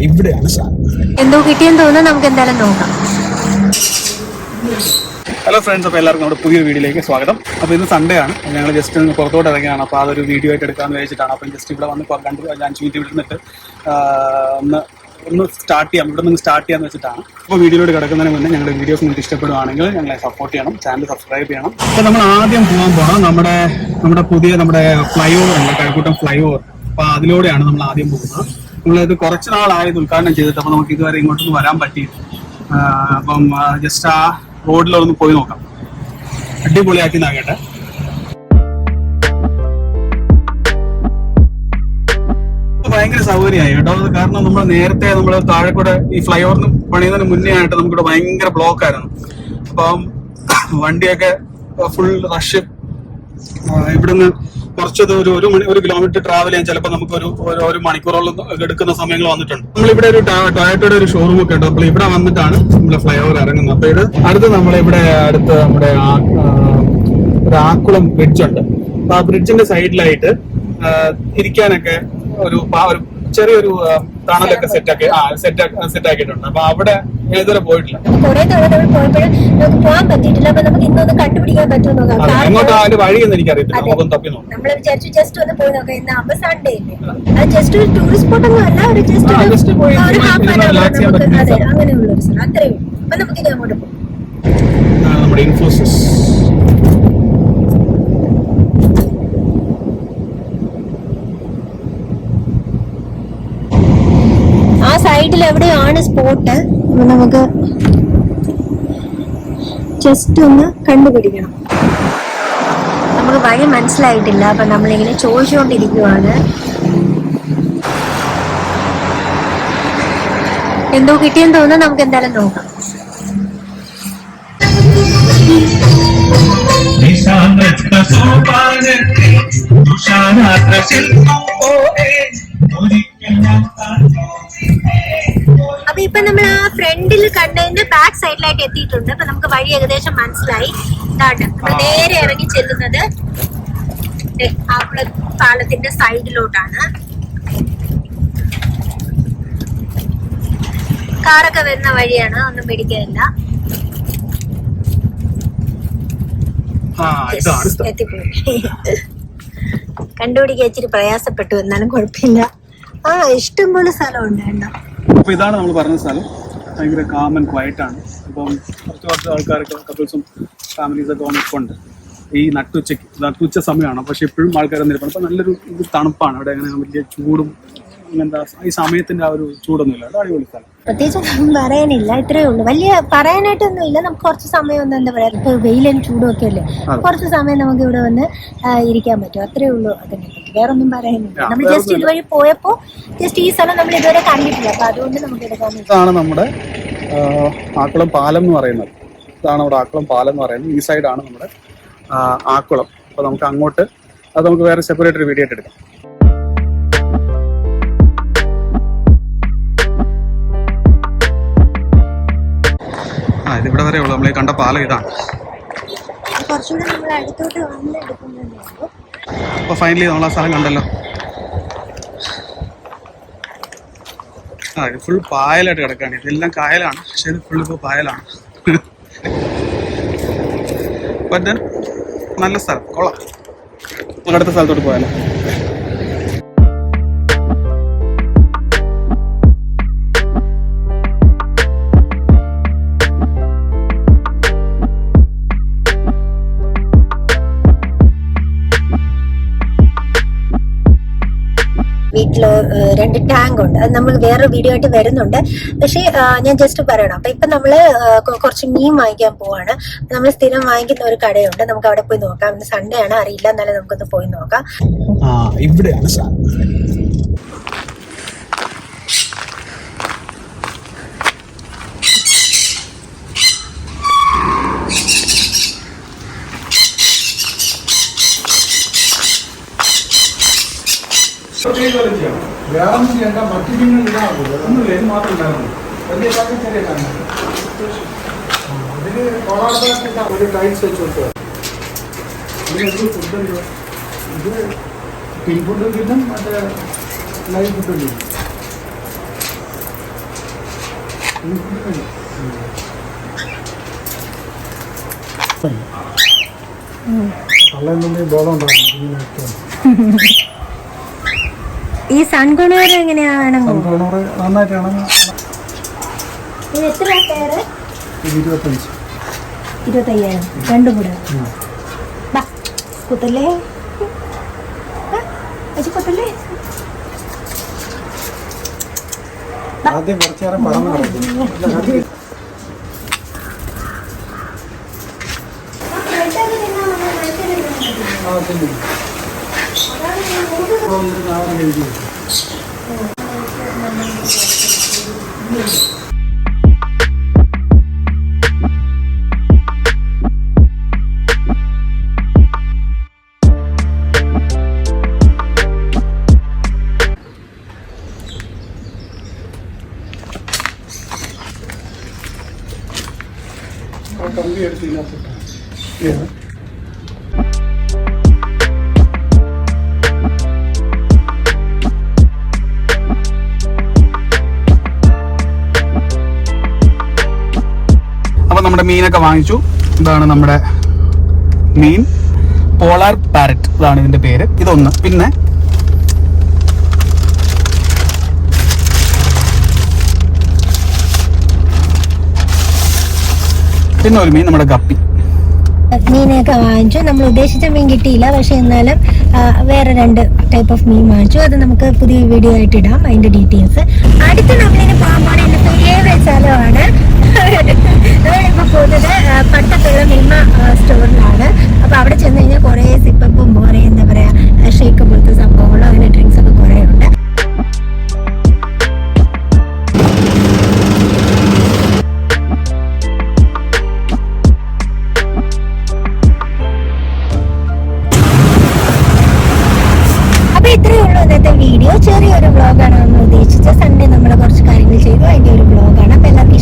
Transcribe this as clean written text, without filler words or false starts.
ഇവിടെയാണ് സാധനം. എന്തോ കിട്ടിയെന്ന് തോന്നുന്നു. നമുക്ക് എന്തായാലും നോക്കാം. ഹലോ ഫ്രണ്ട്സ്, അപ്പോൾ എല്ലാവർക്കും നമ്മുടെ പുതിയ വീഡിയോയിലേക്ക് സ്വാഗതം. അപ്പോൾ ഇന്ന് സൺഡേ ആണ്. ഞങ്ങൾ ജസ്റ്റ് ഒന്ന് പുറത്തോട്ട് ഇറങ്ങിയാണ്. അപ്പോൾ അതൊരു വീഡിയോ ആയിട്ട് എടുക്കാമെന്ന് വെച്ചിട്ടാണ്. അപ്പം ജസ്റ്റ് ഇവിടെ വന്ന് 5 മിനിറ്റ് വിടുന്നിട്ട് ഒന്ന് സ്റ്റാർട്ട് ചെയ്യാം, ഇവിടെ നിന്ന് സ്റ്റാർട്ട് ചെയ്യാമെന്ന് വെച്ചിട്ടാണ്. അപ്പോൾ വീഡിയോയിലോട്ട് കിടക്കുന്നതിന് മുന്നേ ഞങ്ങളുടെ വീഡിയോസ് നിങ്ങൾക്ക് ഇഷ്ടപ്പെടുവാണെങ്കിൽ ഞങ്ങളെ സപ്പോർട്ട് ചെയ്യണം, ചാനൽ സബ്സ്ക്രൈബ് ചെയ്യണം. അപ്പോൾ നമ്മൾ ആദ്യം പോകാൻ നമ്മുടെ പുതിയ ഫ്ലൈ ഓവർ ഉണ്ട്, കഴക്കൂട്ടം ഫ്ലൈ ഓവർ. അപ്പോൾ അതിലൂടെയാണ് നമ്മൾ ആദ്യം പോകുന്നത്. നമ്മളിത് കുറച്ച് നാളായത് ഉദ്ഘാടനം ചെയ്തിട്ട്, അപ്പോൾ നമുക്ക് ഇതുവരെ ഇങ്ങോട്ടൊന്നും വരാൻ പറ്റിയില്ല. അപ്പം ജസ്റ്റ് ആ റോഡിലൊന്ന് പോയി നോക്കാം. അടിപൊളിയാക്കി നാകട്ടെ. ഭയങ്കര സൗകര്യമായി കേട്ടോ. കാരണം നേരത്തെ താഴെക്കൂടെ ഈ ഫ്ലൈ ഓവറിന് പണിയുന്നതിന് മുന്നേ ആയിട്ട് നമുക്കിവിടെ ഭയങ്കര ബ്ലോക്ക് ആയിരുന്നു. അപ്പം വണ്ടിയൊക്കെ ഫുൾ റഷ്. ഇവിടുന്ന് കുറച്ചത് ഒരു കിലോമീറ്റർ ട്രാവൽ ചെയ്യാൻ ചിലപ്പോൾ നമുക്ക് ഒരു മണിക്കൂറോളം എടുക്കുന്ന സമയങ്ങൾ വന്നിട്ടുണ്ട്. നമ്മളിവിടെ ഒരു ടൊയോട്ടയുടെ ഒരു ഷോറൂം ഒക്കെ ഉണ്ട്. അപ്പോൾ ഇവിടെ വന്നിട്ടാണ് നമ്മൾ ഫ്ലൈ ഓവർ ഇറങ്ങുന്നത്. അപ്പോൾ ഇത് അടുത്ത് നമ്മുടെ ഒരു ആക്കുളം ബ്രിഡ്ജ് ഉണ്ട്. അപ്പൊ ആ ബ്രിഡ്ജിന്റെ സൈഡിലായിട്ട് ഇരിക്കാനൊക്കെ ഒരു ചെറിയൊരു തണലൊക്കെ സെറ്റ് ആക്കിയിട്ടുണ്ട്. അപ്പൊ അവിടെ ഇതുവരെ പോയിട്ടില്ല. കുറെ തവണ നമ്മൾ പോയപ്പോഴും നമുക്ക് പോകാൻ പറ്റിയിട്ടില്ല. അപ്പൊ നമുക്ക് ഇന്നൊന്ന് കണ്ടുപിടിക്കാൻ പറ്റുമോ നോക്കാം. എങ്ങോട്ടാ അതിന്റെ വഴിയൊന്നും എനിക്കറിയത്തില്ല. നമുക്കൊന്ന് തപ്പി നോക്കാം. നമ്മൾ വിചാരിച്ചു ജസ്റ്റ് ഒന്ന് പോയി നോക്കാം. ഇന്ന് സൺഡേ ഇല്ലേ, അത് ജസ്റ്റ് ഒരു ടൂറിസ്റ്റ് സ്പോട്ട് ഒന്നും അല്ല, ഒരു ജസ്റ്റ് അങ്ങനെയുള്ള ഒരു സ്ഥലം, അത്രയും. അപ്പൊ നമുക്ക് ഇനി അങ്ങോട്ട് പോകും. നമ്മുടെ ഇൻഫോസിസ് ആ സൈഡിൽ എവിടെയാണ് സ്പോട്ട്, നമുക്ക് ജസ്റ്റ് ഒന്ന് കണ്ടുപിടിക്കണം. നമുക്ക് വഴി മനസ്സിലായിട്ടില്ല. അപ്പൊ നമ്മളിങ്ങനെ ചോദിച്ചുകൊണ്ടിരിക്കുവാണ്. എന്തോ കിട്ടിയെന്ന് തോന്നുന്നു. നമുക്ക് എന്തായാലും നോക്കാം. അപ്പൊ ഇപ്പൊ നമ്മൾ ആ ഫ്രണ്ടിൽ കണ്ടതിന്റെ ബാക്ക് സൈഡിലായിട്ട് എത്തിയിട്ടുണ്ട്. അപ്പൊ നമുക്ക് വഴി ഏകദേശം മനസ്സിലായി. നമ്മൾ നേരെ ഇറങ്ങി ചെല്ലുന്നത് പാലത്തിന്റെ സൈഡിലോട്ടാണ്. കാറൊക്കെ വരുന്ന വഴിയാണ്, ഒന്നും പേടിക്കാനില്ല. എത്തിപ്പോയി. കണ്ടുപിടിക്കാൻ ഇച്ചിരി പ്രയാസപ്പെട്ടു, എന്നാലും കുഴപ്പമില്ല. ഇഷ്ടംപോലെ സ്ഥലമുണ്ട് കേട്ടോ. അപ്പൊ ഇതാണ് നമ്മൾ പറഞ്ഞ സ്ഥലം. ഭയങ്കര കാം ആൻഡ് ക്വയറ്റ് ആണ്. അപ്പം കുറച്ച് ആൾക്കാരൊക്കെ, കപ്പിൾസും ഫാമിലീസൊക്കെ വന്നിട്ടുണ്ട്. ഈ നട്ടുച്ച സമയമാണ്. പക്ഷെ ഇപ്പോഴും ആൾക്കാരൊന്നും ഇരിക്കണം. അപ്പൊ നല്ലൊരു തണുപ്പാണ് ഇവിടെ. അങ്ങനെ വലിയ ചൂടും അങ്ങനത്തെ ഈ സമയത്തിന്റെ ആ ഒരു ചൂടൊന്നുമില്ല. അത് അടിപൊളി സ്ഥലം. പ്രത്യേകിച്ച് പറയാനില്ല, ഇത്രയേ ഉള്ളൂ. വലിയ പറയാനായിട്ടൊന്നും ഇല്ല. നമുക്ക് കുറച്ച് സമയം ഒന്ന് എന്താ പറയാ, ഇപ്പൊ വെയിലും ചൂടും ഒക്കെ അല്ലേ, കുറച്ച് സമയം നമുക്ക് ഇവിടെ വന്ന് ഇരിക്കാൻ പറ്റും. അത്രേ ഉള്ളൂ. അതിനെ പറ്റി വേറെ ഒന്നും പറയാനില്ല. നമ്മൾ ജസ്റ്റ് ഇതുവഴി പോയപ്പോ ജസ്റ്റ് ഈ സ്ഥലം നമ്മൾ ഇതുവരെ കണ്ടിട്ടില്ല. അപ്പൊ അതുകൊണ്ട് നമുക്ക് എടുക്കാൻ. ഇതാണ് നമ്മുടെ ആക്കുളം പാലം എന്ന് പറയുന്നത്. ഇതാണ് നമ്മുടെ ആക്കുളം പാലം എന്ന് പറയുന്നത്. ഈ സൈഡാണ് നമ്മുടെ ആക്കുളം. അപ്പൊ നമുക്ക് അങ്ങോട്ട് അത് നമുക്ക് വേറെ സെപ്പറേറ്റ് ഒരു വീഡിയോ ആയിട്ട് എടുക്കാം. ഇതിവിടെ വരെ ഉള്ളൂ. നമ്മൾ ഈ കണ്ട പാലം ഇതാണ്. അപ്പൊ ഫൈനലി നമ്മൾ ആ സ്ഥലം കണ്ടല്ലോ. ഇത് ഫുൾ പായലായിട്ട് കിടക്കാണ്. ഇതെല്ലാം കായലാണ്, പക്ഷെ ഇത് ഫുൾ ഇപ്പോൾ പായലാണ്. നല്ല സ്ഥലം, കൊള്ളാം. അടുത്ത സ്ഥലത്തോട്ട് പോയാലോ. വീട്ടില് 2 ടാങ്ക് ഉണ്ട്. അത് നമ്മൾ വേറെ വീഡിയോ ആയിട്ട് വരുന്നുണ്ട്. പക്ഷേ ഞാൻ ജസ്റ്റ് പറയണം. അപ്പൊ ഇപ്പൊ നമ്മള് കുറച്ച് മീൻ വാങ്ങിക്കാൻ പോവാണ്. നമ്മൾ സ്ഥിരം വാങ്ങിക്കുന്ന ഒരു കടയുണ്ട്. നമുക്ക് അവിടെ പോയി നോക്കാം. ഇന്ന് സൺഡേ ആണ്, അറിയില്ല. എന്നാലും നമുക്കൊന്ന് പോയി നോക്കാം. ഇവിടെയാണ് വേറൊന്നും ചെയ്യണ്ട. മറ്റു മീനുകൾ ഇടാറുണ്ട്. ഒന്നുമില്ല, ഇത് മാത്രം ഉണ്ടായിരുന്നു. വലിയ കാര്യം ചെറിയ കാര്യം. ഇതിന് ഒരു ടൈൽസ് വെച്ച് കൊടുക്കുക. ഇതിന് ഫുഡ് ഇത് പിൻ ഫുഡ് കിട്ടും, മറ്റേ ലൈവ് ഫുഡ് കിട്ടും. ഈ സൺകുണൂർ എങ്ങനെയാണ്? ഇത് എത്ര പേര്? 25,000 രണ്ടും കൂടെ. കുത്തല്ലേ കുത്തല്ലേ. ആദ്യം കുറച്ചു നേരം പറന്ന് കിടക്കും. കമ്പി എടുത്തില്ലാത്ത അപ്പൊ നമ്മുടെ മീനൊക്കെ വാങ്ങിച്ചു. ഇതാണ് നമ്മുടെ മീൻ, പോളാർ പാരറ്റ്, ഇതാണ് ഇതിന്റെ പേര്. ഇതൊന്ന്. പിന്നെ ഒരു മീൻ, നമ്മുടെ ഗപ്പി. മീനൊക്കെ വാങ്ങിച്ചു. നമ്മൾ ഉദ്ദേശിച്ച മീൻ കിട്ടിയില്ല, പക്ഷെ എന്നാലും വേറെ 2 ടൈപ്പ് ഓഫ് മീൻ വാങ്ങിച്ചു. അത് നമുക്ക് പുതിയ വീഡിയോ ആയിട്ട് ഇടാം, അതിന്റെ ഡീറ്റെയിൽസ്. അടുത്ത് നമ്മളിനി പോകാൻ പോണ എന്റെ ഫേവറേറ്റ് സ്ഥലമാണ്. നമ്മളിപ്പോ പോകുന്നത് പട്ടത്തുള്ള മിൽമ സ്റ്റോറിലാണ്. അപ്പൊ അവിടെ ചെന്ന് കഴിഞ്ഞാൽ കുറെ സിപ്പപ്പും കുറെ എന്താ പറയാ ഷേക്ക് പോലത്തെ സംഭവങ്ങളും അങ്ങനെ ഡ്രിങ്ക്സ് ഒക്കെ കുറെ ഉണ്ട്. ഇത്രയേ ഉള്ളൂ ഇന്നത്തെ വീഡിയോ. ചെറിയൊരു വ്ളോഗാണ് നമ്മൾ ഉദ്ദേശിച്ചത്. സൺഡേ നമ്മൾ കുറച്ച് കാര്യങ്ങൾ ചെയ്തു, അതിന്റെ ഒരു വ്ളോഗാണ്. അപ്പൊ എല്ലാവർക്കും